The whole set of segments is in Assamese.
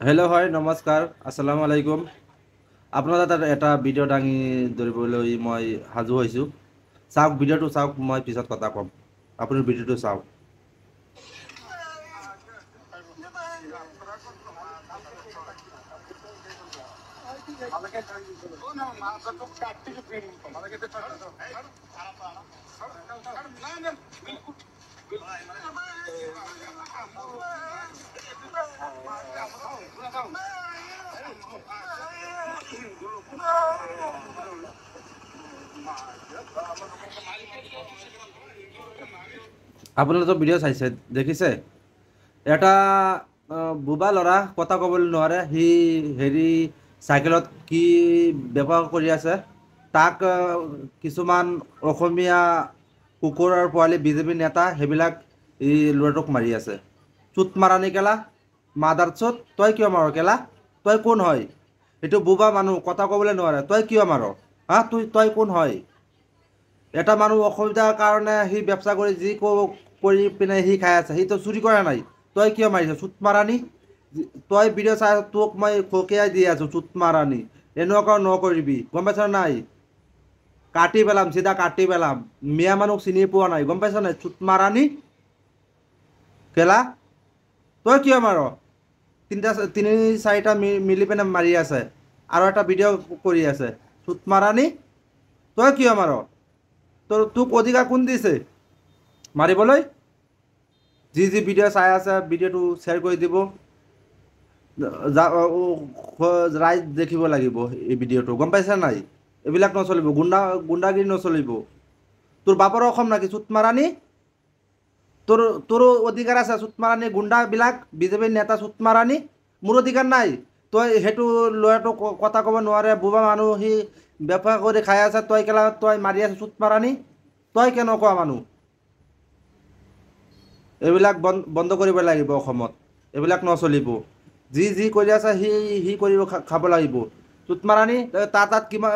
হেল্ল' হয় নমস্কাৰ আসসালামু আলাইকুম আপোনাৰ তাত এটা ভিডিঅ' দাঙি ধৰিবলৈ মই সাজু হৈছোঁ চাওক ভিডিঅ'টো চাওক মই পিছত কথা ক'ম আপুনি ভিডিঅ'টো চাওক আপোনালোকে ভিডিঅ' চাইছে দেখিছে এটা বুবা ল'ৰা কথা ক'বলৈ নোৱাৰে সি চাইকেলত কি ব্যৱহাৰ কৰি আছে তাক কিছুমান অসমীয়া কুকুৰৰ পোৱালি বিজেপি নেতা সেইবিলাক এই ল'ৰাটোক মাৰি আছে চুট মাৰানি কেলা মাদাৰ চুট তই কিয় মাৰ কেলা তই কোন হয় এইটো বুবা মানুহ কথা ক'বলৈ নোৱাৰে তই কিয় মাৰ হা তই কোন হয় এটা মানুহ অসুবিধাৰ কাৰণে সি ব্যৱস্থা কৰি যি কৰি পিনে সি খাই আছে সি তো চুৰি কৰা নাই তই কিয় মাৰিছ চুট মাৰানি তই ভিডিঅ' চাই তোক মই খকিয়াই দি আছো চুট মাৰানি এনেকুৱা নকৰিবি গম পাইছ নাই কাটি পেলাম চিধা কাটি পেলাম মিয়া মানুহ চিনি পোৱা নাই গম পাইছ নাই চুট মাৰানি কেলা তই কিয় মাৰ তিনি চাৰিটা মিলি পিনে মাৰি আছে আৰু এটা ভিডিঅ' কৰি আছে চুট মাৰানি তই কিয় মাৰ তোক অধিকাৰ কোন দিছে মাৰিবলৈ যি ভিডিঅ' চাই আছে ভিডিঅ'টো শ্বেয়াৰ কৰি দিব ৰাইজ দেখিব লাগিব এই ভিডিঅ'টো গম পাইছা নাই এইবিলাক নচলিব গুণ্ডাগিৰি নচলিব তোৰ বাপৰ অসম নাকি চুট মাৰানি তোৰো অধিকাৰ আছে চুট মাৰানি গুণ্ডাবিলাক বিজেপিৰ নেতা চুট মাৰানি মোৰ অধিকাৰ নাই তই সেইটো ল'ৰাটো কথা ক'ব নোৱাৰে বুবা মানুহ সি বেপাৰ কৰি খাই আছে তই মাৰি আছ চুট মাৰানি তই কেনেকুৱা মানুহ এইবিলাক বন্ধ কৰিব লাগিব অসমত এইবিলাক নচলিব যি কৰি আছে সি কৰিব খাব লাগিব চুট মাৰানি তাত কিমান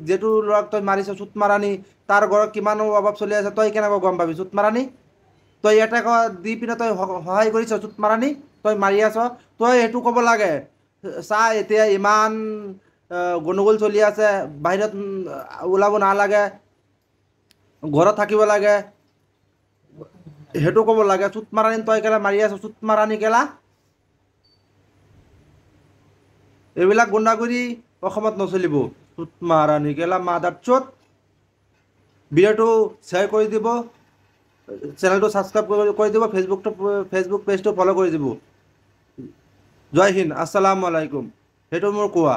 যিটো ল'ৰাক তই মাৰিছ চুট মাৰানি তাৰ ঘৰত কিমান অভাৱ চলি আছে তই কেনেকৈ গম পাবি চুট মাৰানি তই এটা দি পিনে তই সহায় কৰিছ চুট মাৰানি তই মাৰি আছ তই সেইটো ক'ব লাগে চা এতিয়া ইমান গণ্ডগোল চলি আছে বাহিৰত ওলাব নালাগে ঘৰত থাকিব লাগে সেইটো ক'ব লাগে চুট মাৰানি তই কেলা মাৰি আছ চুট মাৰানি কেলা এইবিলাক গুণ্ডাগিৰি অসমত নচলিব চুট মাৰানি কেলা মাদাৰ চোট ভিডিঅ'টো শ্বেয়াৰ কৰি দিব চেনেলটো ছাবস্ক্ৰাইব কৰি দিব ফেচবুক পেজটো ফ'ল' কৰি দিব জয় হিন্দ আসসালামু আলাইকুম সেইটো মোৰ কোৱা